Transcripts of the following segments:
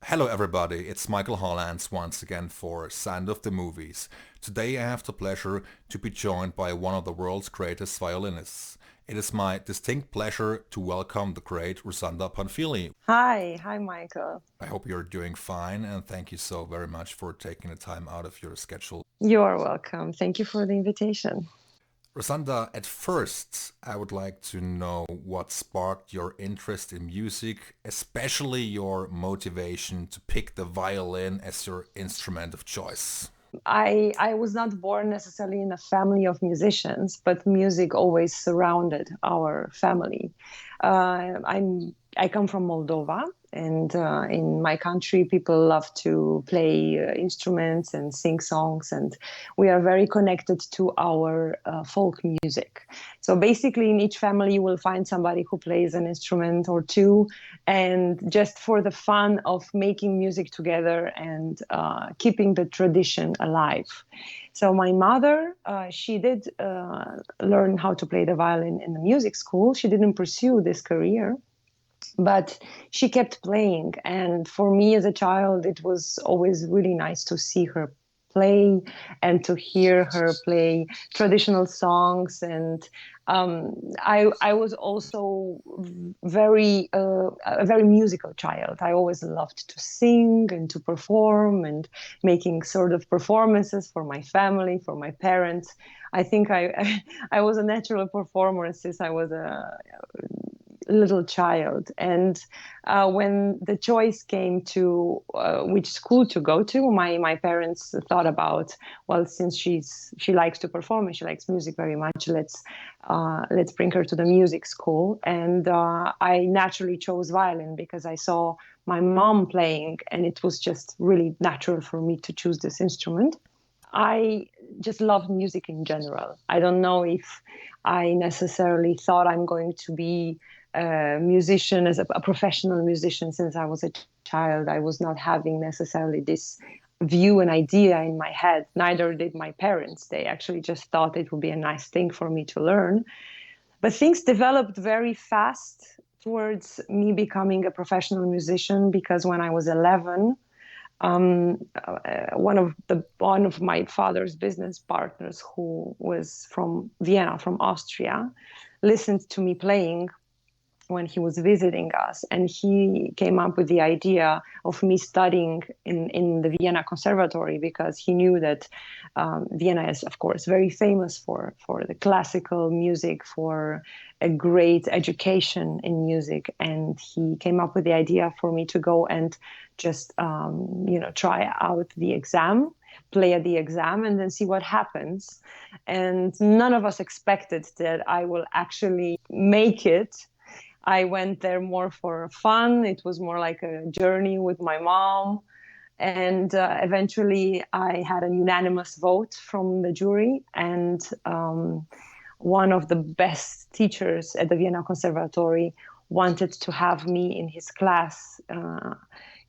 Hello everybody, it's Michael Hollands once again for Sound of the Movies. Today I have the pleasure to be joined by one of the world's greatest violinists. It is my distinct pleasure to welcome the great Rusanda Panfili. Hi, Michael. I hope you're doing fine and thank you so very much for taking the time out of your schedule. You are welcome. Thank you for the invitation. Rusanda, at first I would like to know what sparked your interest in music, especially your motivation to pick the violin as your instrument of choice. I was not born necessarily in a family of musicians, but music always surrounded our family. I come from Moldova, and in my country, people love to play instruments and sing songs, and we are very connected to our folk music. So basically, in each family, you will find somebody who plays an instrument or two, and just for the fun of making music together and keeping the tradition alive. So my mother, she did learn how to play the violin in the music school. She didn't pursue this career, but she kept playing. And for me as a child, it was always really nice to see her play and to hear her play traditional songs. And I was also a very musical child. I always loved to sing and to perform and making sort of performances for my family, for my parents. I think I was a natural performer since I was a little child. And when the choice came to which school to go to, my parents thought about, well, since she likes to perform and she likes music very much, let's bring her to the music school. And I naturally chose violin because I saw my mom playing, and it was just really natural for me to choose this instrument. I just love music in general. I don't know if I necessarily thought I'm going to be a musician, as a professional musician, since I was a child. I was not having necessarily this view and idea in my head. Neither did my parents. They actually just thought it would be a nice thing for me to learn. But things developed very fast towards me becoming a professional musician, because when I was 11, one of my father's business partners, who was from Vienna, from Austria, listened to me playing when he was visiting us, and he came up with the idea of me studying in the Vienna Conservatory, because he knew that Vienna is, of course, very famous for the classical music, for a great education in music. And he came up with the idea for me to go and just try out the exam, play at the exam, and then see what happens. And none of us expected that I will actually make it. I went there more for fun. It was more like a journey with my mom. And eventually I had a unanimous vote from the jury. And one of the best teachers at the Vienna Conservatory wanted to have me in his class.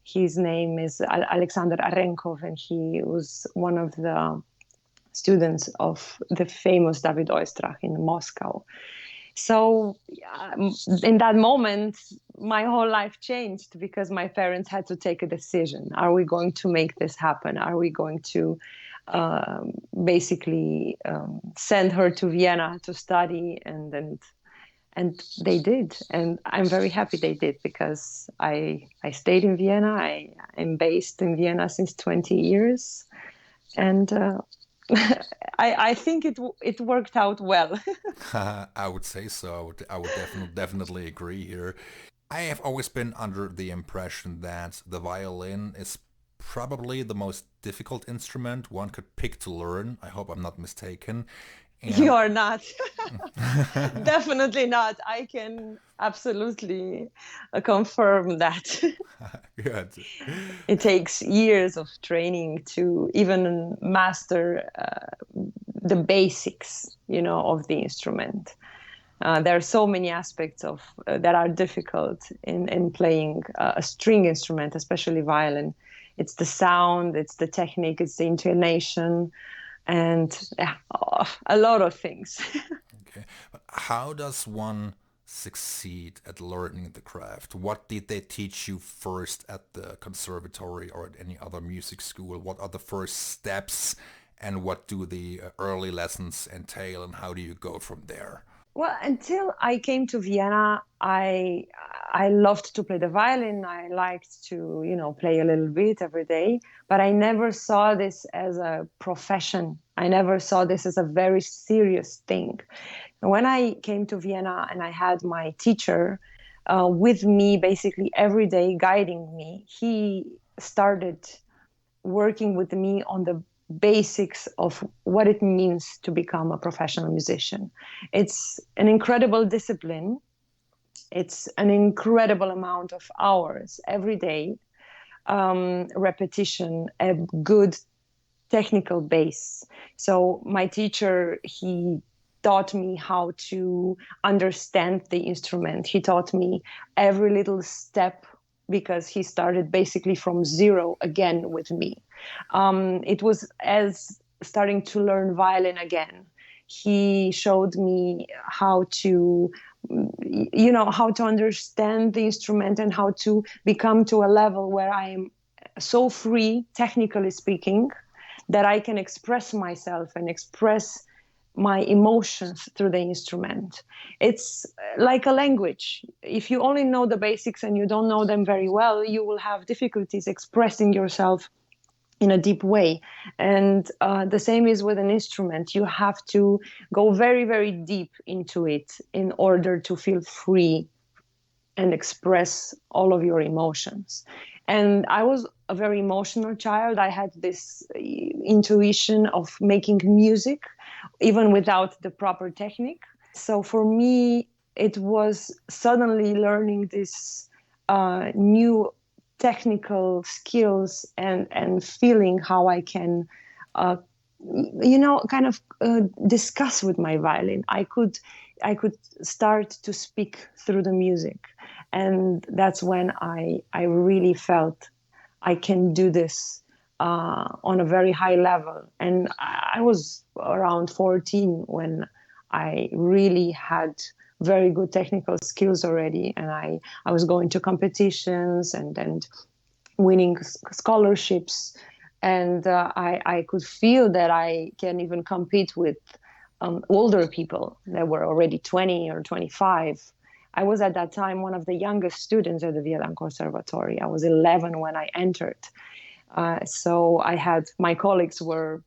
His name is Alexander Arenkov, and he was one of the students of the famous David Oistrakh in Moscow. So in that moment, my whole life changed, because my parents had to take a decision. Are we going to make this happen? Are we going to basically send her to Vienna to study? And they did. And I'm very happy they did, because I stayed in Vienna. I am based in Vienna since 20 years. And I think it worked out well. I would say so. I would definitely agree here. I have always been under the impression that the violin is probably the most difficult instrument one could pick to learn. I hope I'm not mistaken. And You're not. Definitely not. I can absolutely confirm that. good. It takes years of training to even master the basics, of the instrument. There are so many aspects of that are difficult in playing a string instrument, especially violin. It's the sound, it's the technique, it's the intonation, and a lot of things. Okay. But how does one succeed at learning the craft? What did they teach you first at the conservatory or at any other music school? What are the first steps, and what do the early lessons entail, and how do you go from there? Well, until I came to Vienna, I loved to play the violin. I liked to, play a little bit every day, but I never saw this as a profession. I never saw this as a very serious thing. And when I came to Vienna and I had my teacher with me basically every day guiding me, he started working with me on the basics of what it means to become a professional musician. It's an incredible discipline. It's an incredible amount of hours every day, repetition, a good technical base. So my teacher, he taught me how to understand the instrument. He taught me every little step because he started basically from zero again with me. It was as starting to learn violin again. He showed me how to, how to understand the instrument and how to become to a level where I am so free, technically speaking, that I can express myself and express my emotions through the instrument. It's like a language. If you only know the basics and you don't know them very well, you will have difficulties expressing yourself in a deep way. And the same is with an instrument. You have to go very, very deep into it in order to feel free and express all of your emotions. And I was a very emotional child. I had this intuition of making music, even without the proper technique. So for me, it was suddenly learning this new technical skills and feeling how I can uh, discuss with my violin. I could start to speak through the music, and that's when I really felt I can do this on a very high level. And I was around 14 when I really had very good technical skills already, and I was going to competitions and winning scholarships, and I could feel that I can even compete with older people that were already 20 or 25. I was at that time one of the youngest students at the Vienna Conservatory. I was 11 when I entered. So I had, my colleagues were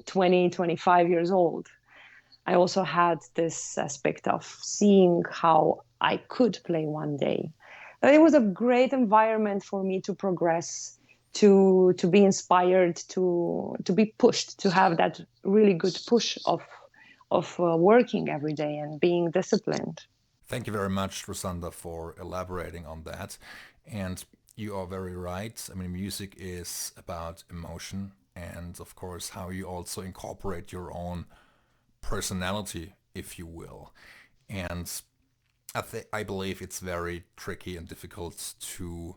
20, 25 years old. I also had this aspect of seeing how I could play one day. It was a great environment for me to progress, to be inspired, to be pushed, to have that really good push of working every day and being disciplined. Thank you very much, Rusanda, for elaborating on that. And you are very right. I mean, music is about emotion and, of course, how you also incorporate your own personality, if you will. And I believe it's very tricky and difficult to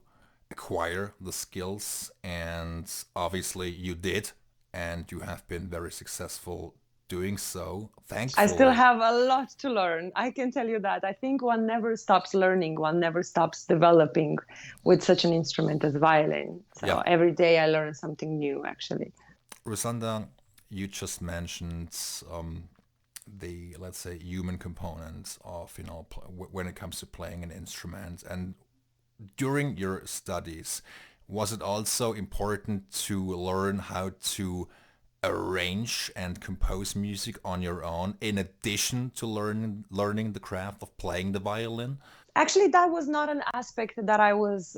acquire the skills, and obviously you did, and you have been very successful doing so, I still thankfully. have a lot to learn. I can tell you that. I think one never stops learning, one never stops developing with such an instrument as violin. Yeah. So every day I learn something new, actually. Rusanda, you just mentioned the, let's say, human component of, when it comes to playing an instrument. And during your studies, was it also important to learn how to arrange and compose music on your own in addition to learning the craft of playing the violin? Actually, that was not an aspect that I was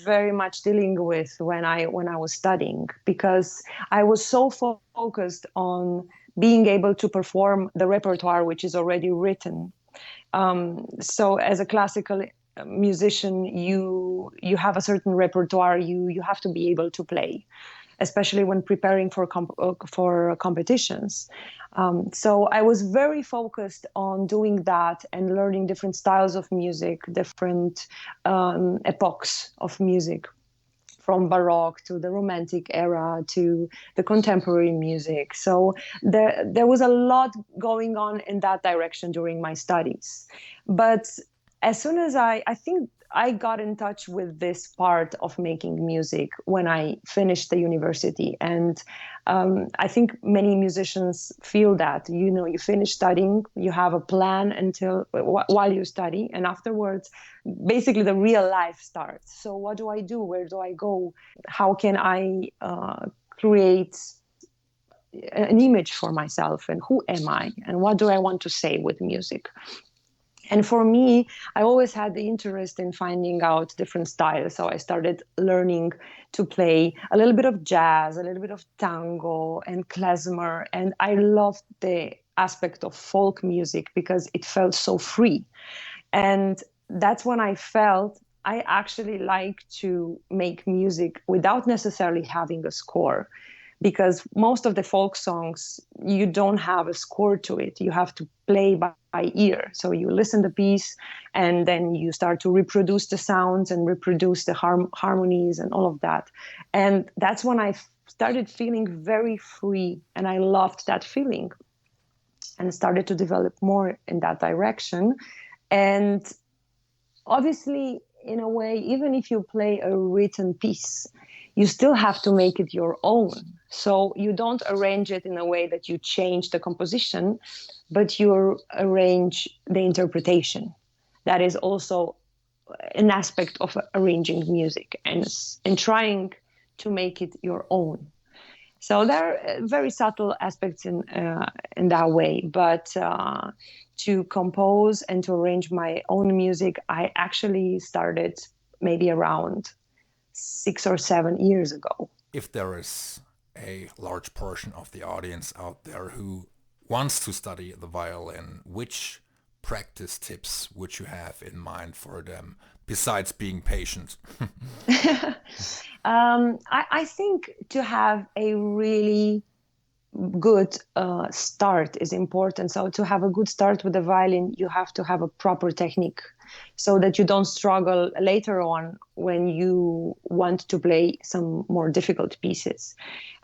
very much dealing with when I was studying, because I was so focused on being able to perform the repertoire which is already written. So, as a classical musician, you have a certain repertoire you have to be able to play, especially when preparing for competitions. So I was very focused on doing that and learning different styles of music, different epochs of music. from Baroque to the Romantic era to the contemporary music. So there was a lot going on in that direction during my studies. But as soon as I think I got in touch with this part of making music when I finished the university. And I think many musicians feel that, you know, you finish studying, you have a plan until while you study, and afterwards, basically the real life starts. So what do I do? Where do I go? How can I create an image for myself? And who am I? And what do I want to say with music? And for me, I always had the interest in finding out different styles. So I started learning to play a little bit of jazz, a little bit of tango and klezmer. And I loved the aspect of folk music because it felt so free. And that's when I felt I actually like to make music without necessarily having a score, because most of the folk songs, you don't have a score to it. You have to play by ear. So you listen the piece and then you start to reproduce the sounds and reproduce the harmonies and all of that. And that's when I started feeling very free, and I loved that feeling and started to develop more in that direction. And obviously, in a way, even if you play a written piece, you still have to make it your own. So you don't arrange it in a way that you change the composition, but you arrange the interpretation. That is also an aspect of arranging music and trying to make it your own. So there are very subtle aspects in that way, but to compose and to arrange my own music, I actually started maybe around 6 or 7 years ago. If there is a large portion of the audience out there who wants to study the violin, which practice tips would you have in mind for them besides being patient? I think to have a really good start is important. So to have a good start with the violin, you have to have a proper technique so that you don't struggle later on when you want to play some more difficult pieces.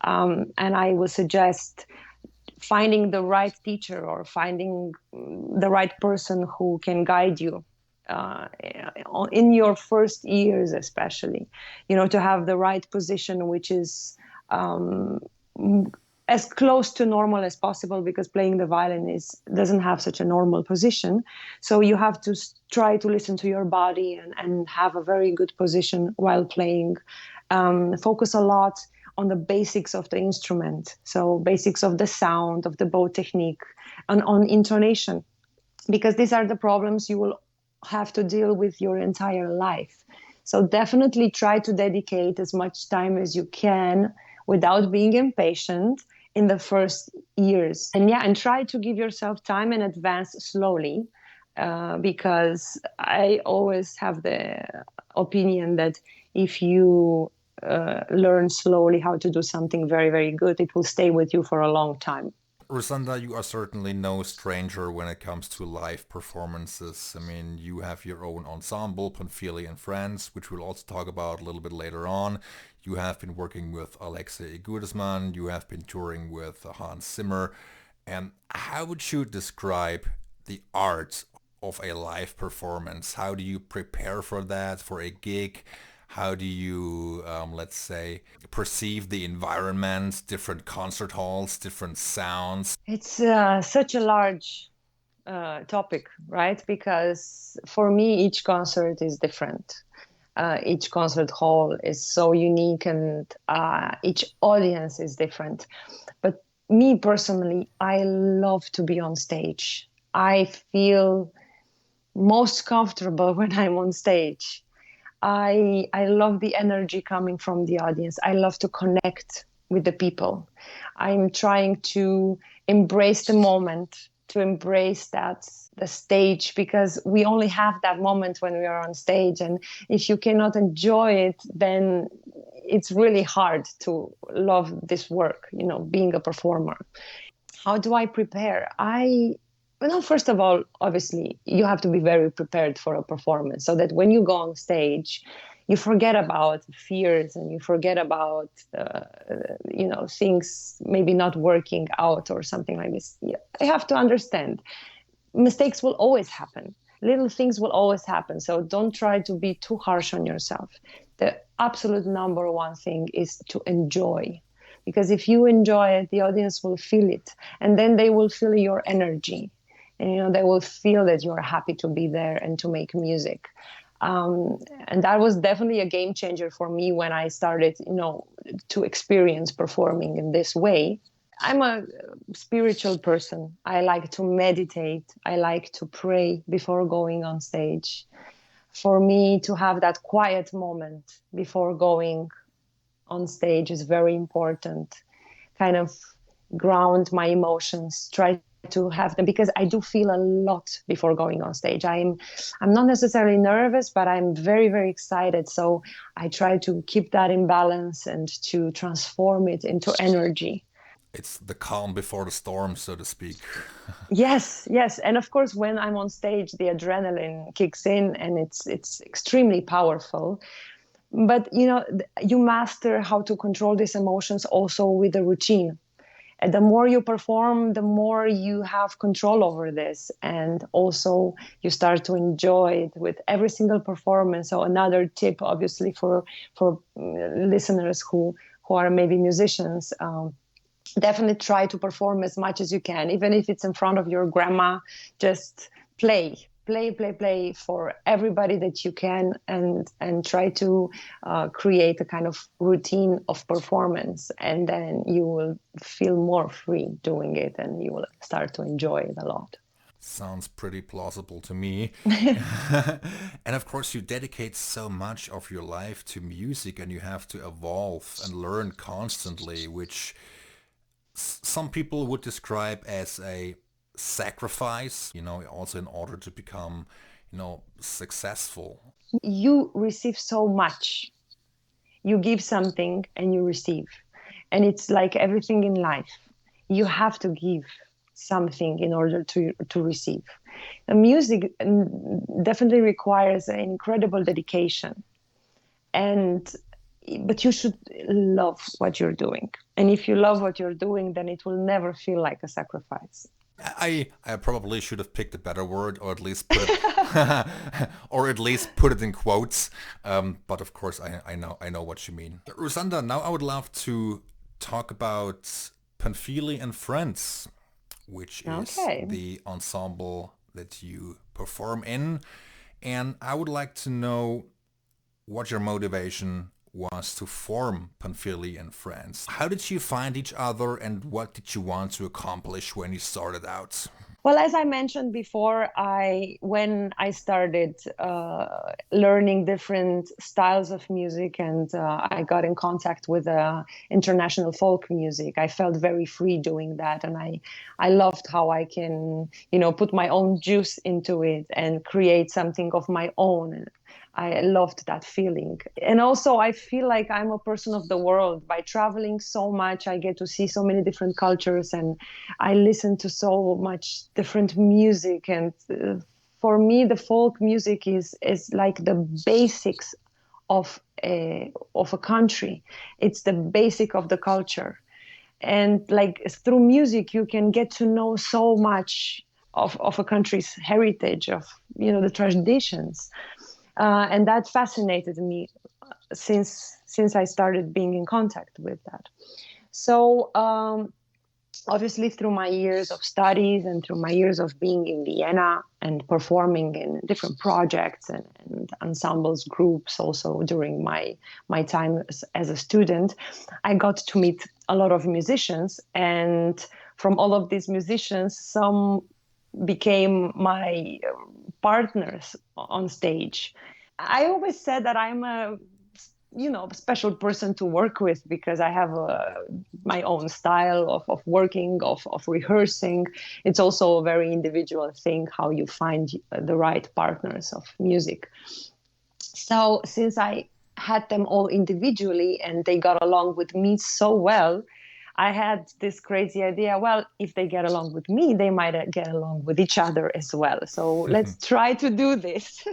And I would suggest finding the right teacher or finding the right person who can guide you uh, in your first years, especially, you know, to have the right position, which is as close to normal as possible, because playing the violin doesn't have such a normal position. So you have to try to listen to your body and have a very good position while playing. Focus a lot on the basics of the instrument. So basics of the sound, of the bow technique, and on intonation, because these are the problems you will have to deal with your entire life. So definitely try to dedicate as much time as you can without being impatient in the first years. And yeah, and try to give yourself time and advance slowly, because I always have the opinion that if you learn slowly how to do something very, very good, it will stay with you for a long time. Rusanda, you are certainly no stranger when it comes to live performances. I mean, you have your own ensemble, Panfili and Friends, which we'll also talk about a little bit later on. You have been working with Alexei Gudesman, you have been touring with Hans Zimmer. And how would you describe the art of a live performance? How do you prepare for that, for a gig? How do you, let's say, perceive the environment, different concert halls, different sounds? It's such a large topic, right? Because for me, each concert is different. Each concert hall is so unique, and each audience is different. But me personally, I love to be on stage. I feel most comfortable when I'm on stage. I love the energy coming from the audience. I love to connect with the people. I'm trying to embrace the moment, to embrace that the stage, because we only have that moment when we are on stage, and if you cannot enjoy it, then it's really hard to love this work, you know, being a performer. How do I prepare? Well, first of all, obviously, you have to be very prepared for a performance so that when you go on stage, You forget about fears and you forget about things maybe not working out or something like this. I have to understand mistakes will always happen. Little things will always happen. So don't try to be too harsh on yourself. The absolute number one thing is to enjoy. Because if you enjoy it, the audience will feel it. And then they will feel your energy. And they will feel that you're happy to be there and to make music. And that was definitely a game changer for me when I started, to experience performing in this way. I'm a spiritual person. I like to meditate. I like to pray before going on stage. For me, to have that quiet moment before going on stage is very important. Kind of ground my emotions, try to have them, because I do feel a lot before going on stage. I'm not necessarily nervous, but I'm very, very excited. So I try to keep that in balance and to transform it into energy. It's the calm before the storm, so to speak. Yes, yes. And of course, when I'm on stage, the adrenaline kicks in and it's extremely powerful. But you master how to control these emotions also with the routine. And the more you perform, the more you have control over this. And also you start to enjoy it with every single performance. So another tip, obviously, for listeners who are maybe musicians, definitely try to perform as much as you can, even if it's in front of your grandma. Just play for everybody that you can, and try to create a kind of routine of performance, and then you will feel more free doing it and you will start to enjoy it a lot. Sounds pretty plausible to me. And of course, you dedicate so much of your life to music and you have to evolve and learn constantly, which some people would describe as a sacrifice, also in order to become, successful. You receive so much. You give something and you receive. And it's like everything in life. You have to give something in order to receive. The music definitely requires an incredible dedication. But you should love what you're doing. And if you love what you're doing, then it will never feel like a sacrifice. I probably should have picked a better word, or at least put it, or at least put it in quotes. But of course, I know what you mean. Rusanda, now I would love to talk about Panfili and Friends, which is Okay. the ensemble that you perform in, and I would like to know what your motivation was to form Panfili and Friends. How did you find each other and what did you want to accomplish when you started out? Well, as I mentioned before, when I started learning different styles of music, and I got in contact with international folk music, I felt very free doing that, and I loved how I can put my own juice into it and create something of my own. I loved that feeling. And also, I feel like I'm a person of the world. By traveling so much, I get to see so many different cultures and I listen to so much different music. And for me, the folk music is like the basics of a country. It's the basic of the culture. And like through music, you can get to know so much of a country's heritage, of the traditions. And that fascinated me since I started being in contact with that. So obviously, through my years of studies and through my years of being in Vienna and performing in different projects and ensembles, groups, also during my time as a student, I got to meet a lot of musicians. And from all of these musicians, some became my partners on stage. I always said that I'm a special person to work with because I have my own style of working, of rehearsing. It's also a very individual thing how you find the right partners of music. So since I had them all individually and they got along with me so well, I had this crazy idea, well, if they get along with me, they might get along with each other as well. So let's try to do this.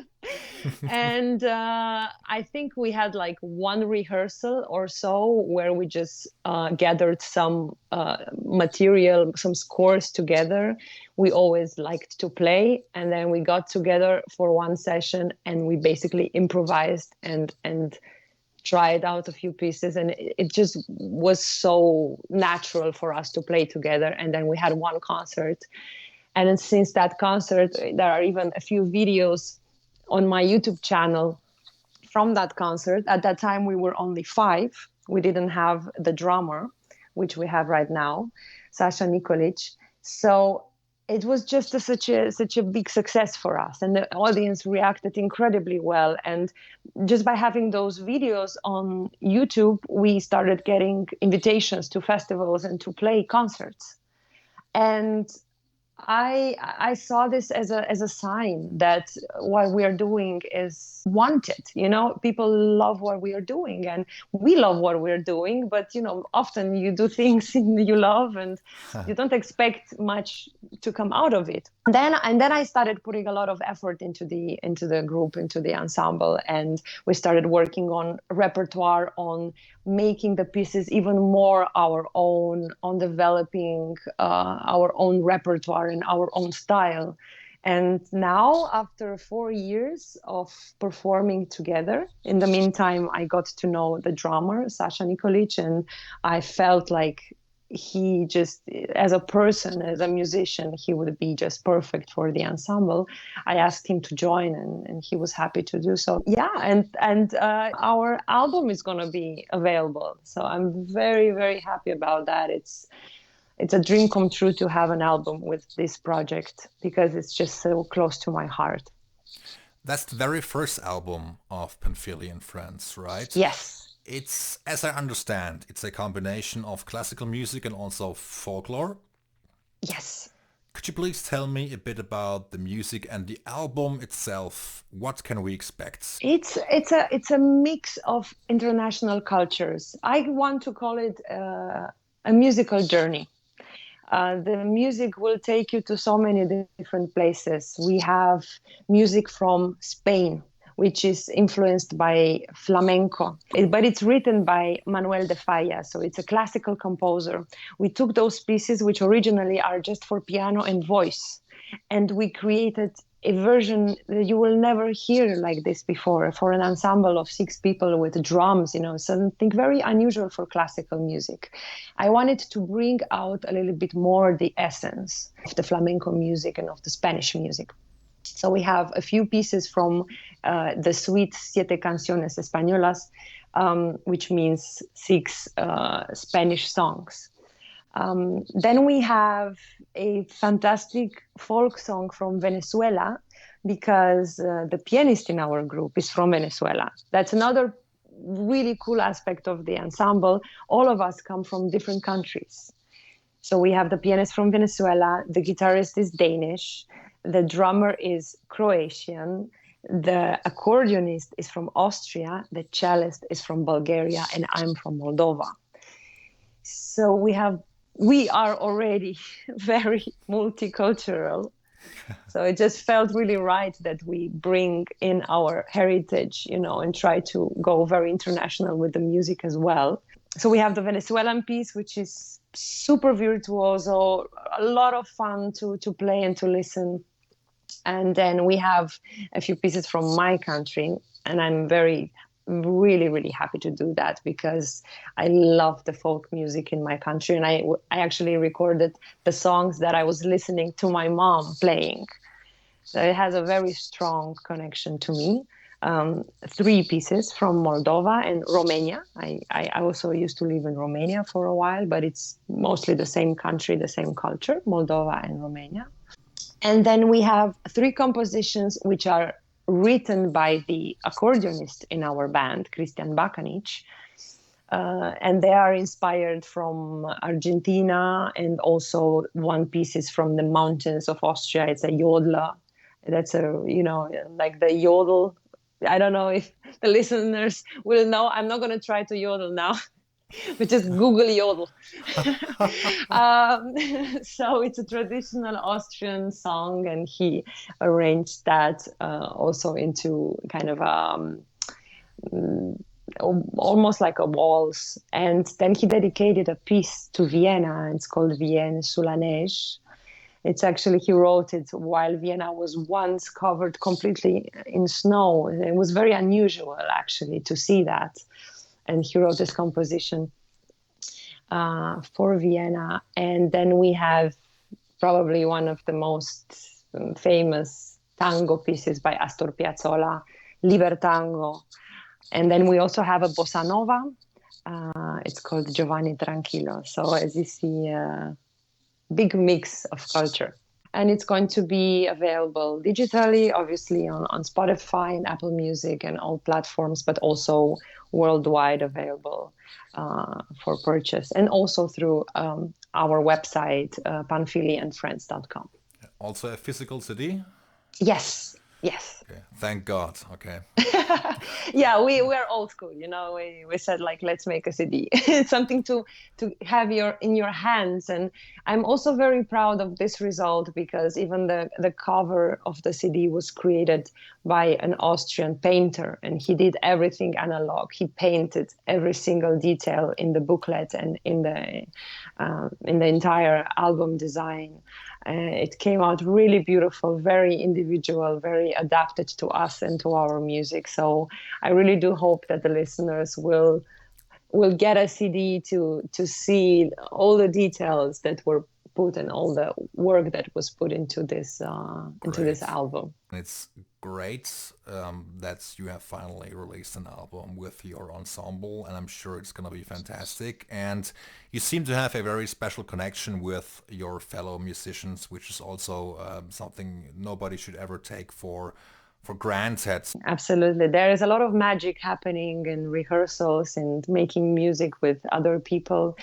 And I think we had like one rehearsal or so where we just gathered some material, some scores together. We always liked to play, and then we got together for one session and we basically improvised and tried out a few pieces, and it just was so natural for us to play together. And then we had one concert, and then since that concert there are even a few videos on my YouTube channel from that concert. At that time we were only 5. We didn't have the drummer, which we have right now, Sasha Nikolic. So it was just such a big success for us, and the audience reacted incredibly well. And just by having those videos on YouTube, we started getting invitations to festivals and to play concerts. And I saw this as a sign that what we are doing is wanted. You know, people love what we are doing, and we love what we're doing. But you know, often you do things you love, and you don't expect much to come out of it. And then I started putting a lot of effort into the group, into the ensemble, and we started working on repertoire, on making the pieces even more our own, on developing our own repertoire and our own style. And now, after 4 years of performing together, in the meantime, I got to know the drummer, Sasha Nikolic, and I felt like he just, as a person, as a musician, he would be just perfect for the ensemble. I asked him to join, and he was happy to do so. Yeah, and our album is going to be available, so I'm very, very happy about that. It's a dream come true to have an album with this project because it's just so close to my heart. That's the very first album of Panfili and Friends, right? Yes. It's, as I understand, it's a combination of classical music and also folklore. Yes. Could you please tell me a bit about the music and the album itself? What can we expect? It's a mix of international cultures. I want to call it a musical journey. The music will take you to so many different places. We have music from Spain, which is influenced by flamenco, but it's written by Manuel de Falla, so it's a classical composer. We took those pieces, which originally are just for piano and voice, and we created a version that you will never hear like this before, for an ensemble of 6 people with drums, you know, something very unusual for classical music. I wanted to bring out a little bit more the essence of the flamenco music and of the Spanish music. So we have a few pieces from the suite Siete Canciones Españolas, which means 6 Spanish songs. Then we have a fantastic folk song from Venezuela, because the pianist in our group is from Venezuela. That's another really cool aspect of the ensemble. All of us come from different countries. So we have the pianist from Venezuela, the guitarist is Danish, the drummer is Croatian, the accordionist is from Austria, the cellist is from Bulgaria, and I'm from Moldova. So we are already very multicultural. So it just felt really right that we bring in our heritage, you know, and try to go very international with the music as well. So we have the Venezuelan piece, which is super virtuoso, a lot of fun to play and to listen. And then we have a few pieces from my country, and I'm really, really happy to do that because I love the folk music in my country. And I actually recorded the songs that I was listening to my mom playing. So it has a very strong connection to me. 3 pieces from Moldova and Romania. I also used to live in Romania for a while, but it's mostly the same country, the same culture, Moldova and Romania. And then we have 3 compositions which are written by the accordionist in our band, Christian Bakanic. And they are inspired from Argentina, and also one piece is from the mountains of Austria. It's a yodeler. That's like the yodel. I don't know if the listeners will know. I'm not going to try to yodel now. but just Google yodel. um, so it's a traditional Austrian song, and he arranged that also into kind of almost like a waltz. And then he dedicated a piece to Vienna. It's called Vienne sous la neige. It's actually, he wrote it while Vienna was once covered completely in snow. It was very unusual, actually, to see that. And he wrote this composition for Vienna. And then we have probably one of the most famous tango pieces by Astor Piazzolla, Libertango. And then we also have a bossa nova. It's called Giovanni Tranquillo. So as you see, big mix of culture. And it's going to be available digitally, obviously on Spotify and Apple Music and all platforms, but also worldwide available for purchase, and also through our website, panfiliandfriends.com. Also a physical CD? Yes, yes. Okay. Thank God. Okay. Yeah, we're old school, you know. We said, like, let's make a CD. It's something to have in your hands. And I'm also very proud of this result, because even the cover of the CD was created by an Austrian painter, and he did everything analog. He painted every single detail in the booklet and in the entire album design. It came out really beautiful, very individual, very adapted to us and to our music. So I really do hope that the listeners will get a CD to see all the details that were put and all the work that was put into this album. It's great that you have finally released an album with your ensemble, and I'm sure it's going to be fantastic. And you seem to have a very special connection with your fellow musicians, which is also something nobody should ever take for granted. Absolutely. There is a lot of magic happening in rehearsals and making music with other people.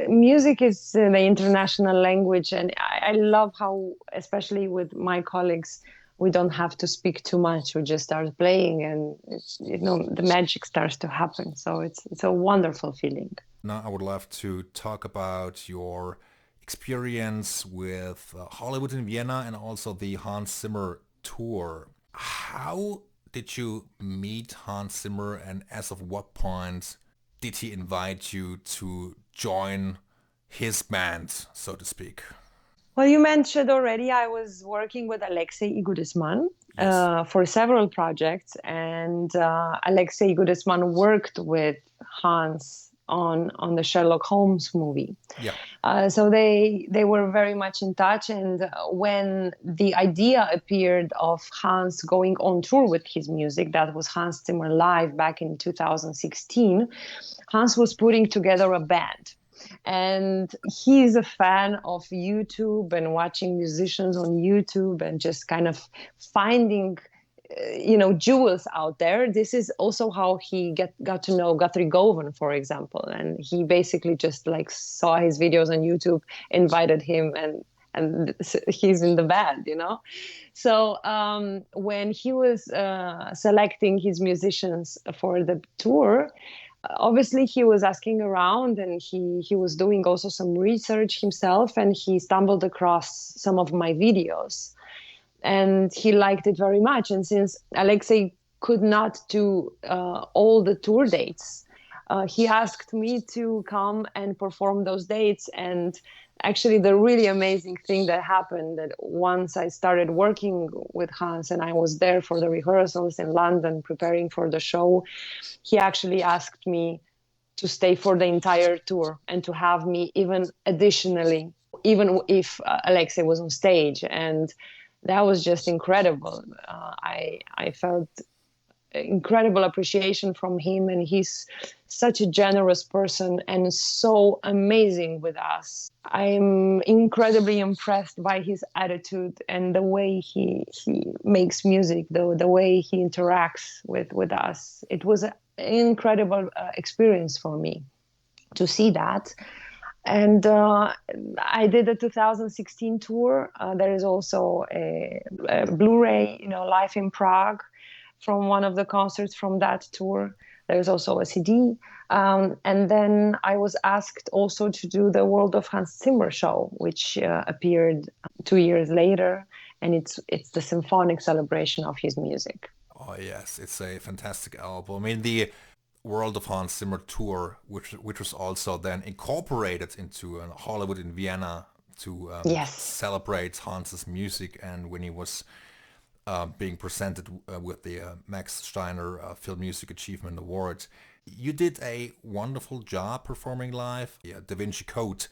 Music is the international language, and I love how, especially with my colleagues, we don't have to speak too much. We just start playing, and the magic starts to happen. So it's a wonderful feeling. Now I would love to talk about your experience with Hollywood in Vienna and also the Hans Zimmer tour. How did you meet Hans Zimmer, and as of what point did he invite you to join his band, so to speak? Well, you mentioned already I was working with Alexei Igudisman for several projects, and Alexei Igudisman worked with Hans on the Sherlock Holmes movie. Yeah. So they were very much in touch, and when the idea appeared of Hans going on tour with his music, that was Hans Zimmer Live back in 2016, Hans was putting together a band. And he's a fan of YouTube and watching musicians on YouTube and just kind of finding jewels out there. This is also how he got to know Guthrie Govan, for example. And he basically just like saw his videos on YouTube, invited him, and he's in the band, So when he was selecting his musicians for the tour, obviously he was asking around, and he was doing also some research himself, and he stumbled across some of my videos, and he liked it very much. And since Alexei could not do all the tour dates, he asked me to come and perform those dates. And actually the really amazing thing that happened, that once I started working with Hans and I was there for the rehearsals in London preparing for the show, he actually asked me to stay for the entire tour and to have me even additionally, even if Alexei was on stage. And that was just incredible. I felt incredible appreciation from him, and he's such a generous person and so amazing with us. I'm incredibly impressed by his attitude and the way he makes music, the way he interacts with us. It was an incredible experience for me to see that. And I did the 2016 tour. There is also a Blu-ray, live in Prague, from one of the concerts from that tour. There's also a CD. And then I was asked also to do the World of Hans Zimmer show, which appeared 2 years later, and it's the symphonic celebration of his music. Oh yes, it's a fantastic album. I mean, the World of Hans Zimmer tour, which was also then incorporated into Hollywood in Vienna to Yes, celebrate Hans's music, and when he was being presented with the Max Steiner Film Music Achievement Award. You did a wonderful job performing live. Yeah, Da Vinci Code.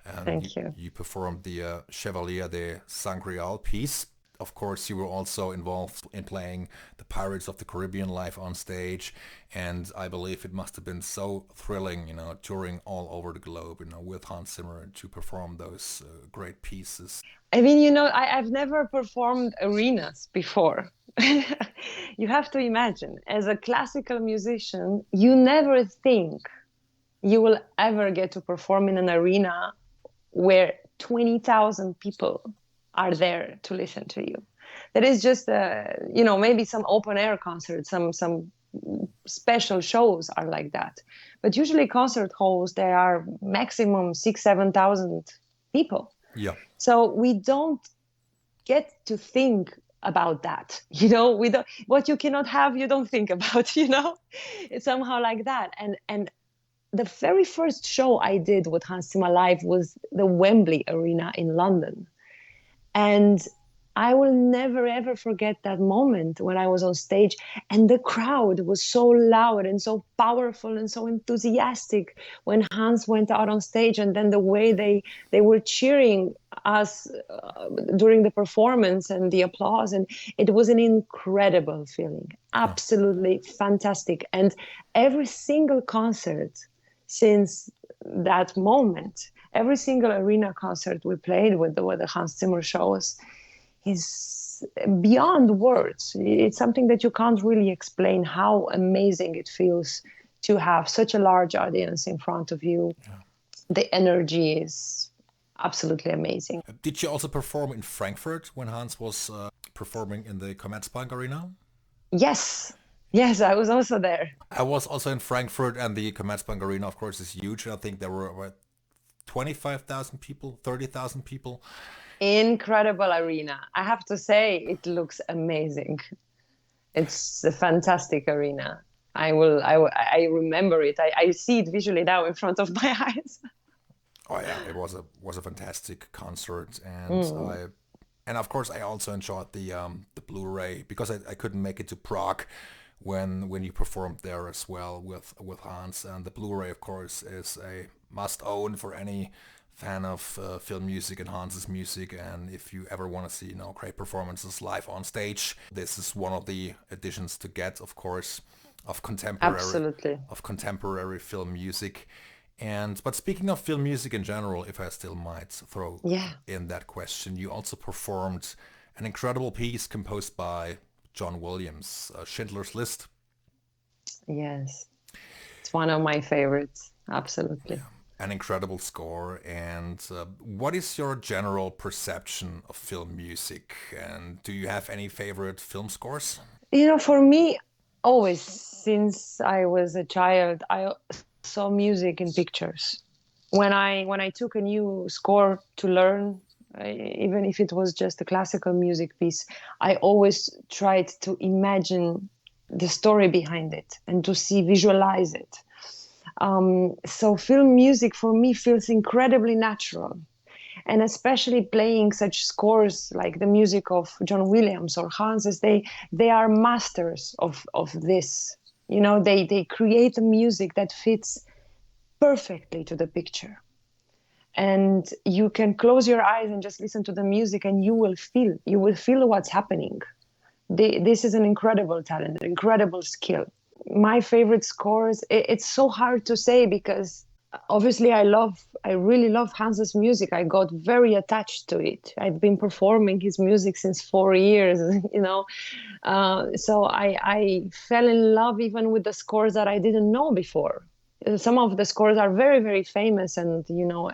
And thank you. you performed the Chevalier de Sangreal piece. Of course, you were also involved in playing the Pirates of the Caribbean live on stage, and I believe it must have been so thrilling, touring all over the globe, with Hans Zimmer to perform those great pieces. I mean, I've never performed arenas before. You have to imagine, as a classical musician, you never think you will ever get to perform in an arena where 20,000 people are there to listen to you. That is just, maybe some open air concerts, some special shows are like that. But usually concert halls, there are maximum 7,000 people. Yeah. So we don't get to think about that. We don't, what you cannot have, you don't think about, It's somehow like that. And the very first show I did with Hans Zimmer live was the Wembley Arena in London. And I will never ever forget that moment when I was on stage and the crowd was so loud and so powerful and so enthusiastic when Hans went out on stage, and then the way they were cheering us during the performance and the applause, and it was an incredible feeling, absolutely fantastic. And every single concert since that moment, every single arena concert we played with the Hans Zimmer shows is beyond words. It's something that you can't really explain how amazing it feels to have such a large audience in front of you. Yeah. The energy is absolutely amazing. Did you also perform in Frankfurt when Hans was performing in the Commerzbank Arena? Yes, I was also there. I was also in Frankfurt, and the Commerzbank Arena, of course, is huge. I think there were about 25,000 people, 30,000 people. Incredible arena. I have to say, it looks amazing. It's a fantastic arena. I remember it. I see it visually now in front of my eyes. Oh yeah, it was a fantastic concert, and of course I also enjoyed the Blu-ray because I couldn't make it to Prague when you performed there as well with Hans, and the Blu-ray of course is a must own for any fan of film music and Hans's music, and if you ever want to see great performances live on stage, this is one of the editions to get, of course, of contemporary film music. But speaking of film music in general, if I still might throw in that question, you also performed an incredible piece composed by John Williams, Schindler's List. Yes, it's one of my favorites, absolutely. Yeah. An incredible score. And what is your general perception of film music? And do you have any favorite film scores? For me, always, since I was a child, I saw music in pictures. When I took a new score to learn, even if it was just a classical music piece, I always tried to imagine the story behind it and to visualize it. So film music for me feels incredibly natural, and especially playing such scores like the music of John Williams or Hans, they are masters of this. They create a music that fits perfectly to the picture, and you can close your eyes and just listen to the music, and you will feel what's happening. This is an incredible talent, an incredible skill. My favorite scores, it's so hard to say because obviously I really love Hans's music. I got very attached to it. I've been performing his music since 4 years, so I fell in love even with the scores that I didn't know before. Some of the scores are very, very famous and,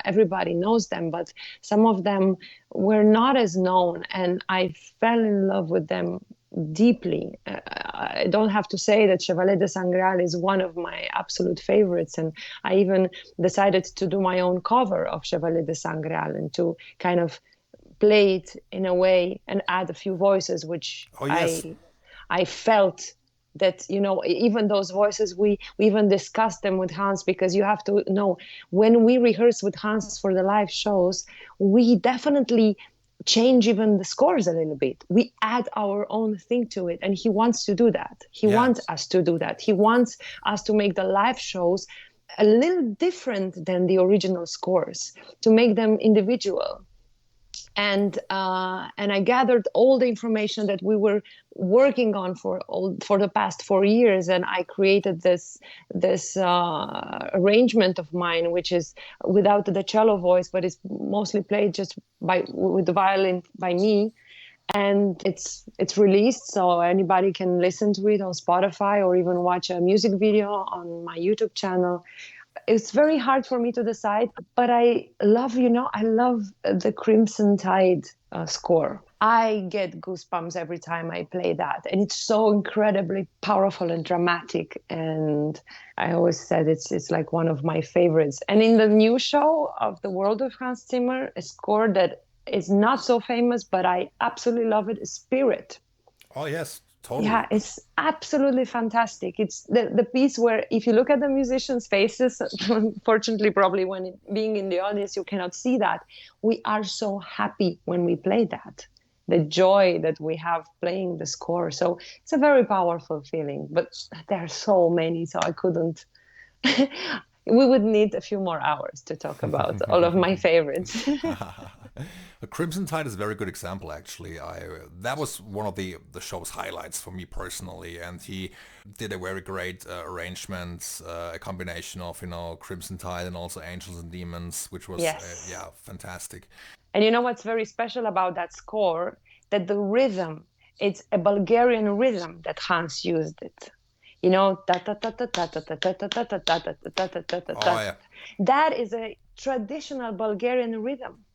everybody knows them, but some of them were not as known, and I fell in love with them deeply. I don't have to say that Chevalier de Sangreal is one of my absolute favorites. And I even decided to do my own cover of Chevalier de Sangreal and to kind of play it in a way and add a few voices, which Oh yes. I felt that, even those voices, we even discussed them with Hans, because you have to know, when we rehearse with Hans for the live shows, we definitely change even the scores a little bit. We add our own thing to it, and he wants to do that. He Yeah. wants us to do that. He wants us to make the live shows a little different than the original scores, to make them individual. And I gathered all the information that we were working on for the past 4 years, and I created this arrangement of mine, which is without the cello voice, but it's mostly played just with the violin by me. And it's released, so anybody can listen to it on Spotify or even watch a music video on my YouTube channel. It's very hard for me to decide, but I love the Crimson Tide score. I get goosebumps every time I play that, and it's so incredibly powerful and dramatic. And I always said it's like one of my favorites. And in the new show of The World of Hans Zimmer, a score that is not so famous, but I absolutely love it, is Spirit. Oh yes, totally. Yeah, it's absolutely fantastic. It's the piece where, if you look at the musicians' faces, unfortunately, probably being in the audience, you cannot see that. We are so happy when we play that, the joy that we have playing the score. So it's a very powerful feeling, but there are so many, so I couldn't. We would need a few more hours to talk about all of my favorites. The Crimson Tide is a very good example, actually. I That was one of the show's highlights for me personally, and he did a very great arrangement, a combination of Crimson Tide and also Angels and Demons, which was Yes. yeah, fantastic. And you know what's very special about that score? That the rhythm, it's a Bulgarian rhythm that Hans used it. Ta ta ta ta ta ta ta ta ta ta ta ta ta ta ta ta ta Oh ta. yeah, That is a traditional Bulgarian rhythm.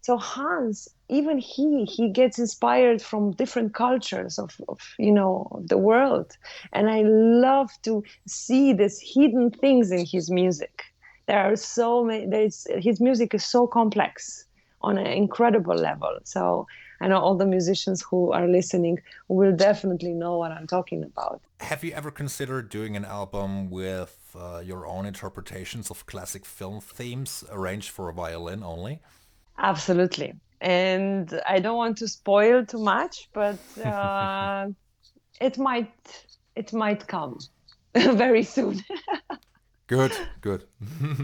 So Hans, even he gets inspired from different cultures of the world. And I love to see these hidden things in his music. There are so many. His music is so complex on an incredible level. So I know all the musicians who are listening will definitely know what I'm talking about. have you ever considered doing an album with your own interpretations of classic film themes arranged for a violin only? Absolutely. And I don't want to spoil too much, but it might it might come very soon. Good, good.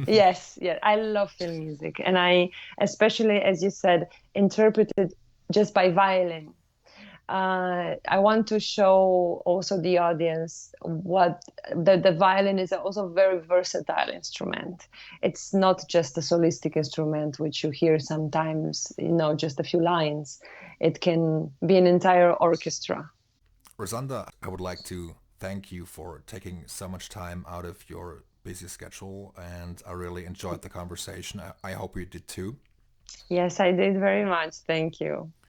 Yes, yeah, I love film music, and I, especially as you said, interpreted just by violin. I want to show also the audience what the violin is also a very versatile instrument. It's not just a solistic instrument, which you hear sometimes, just a few lines. It can be an entire orchestra. Rusanda, I would like to thank you for taking so much time out of your busy schedule, and I really enjoyed the conversation. I hope you did too. Yes, I did very much. Thank you.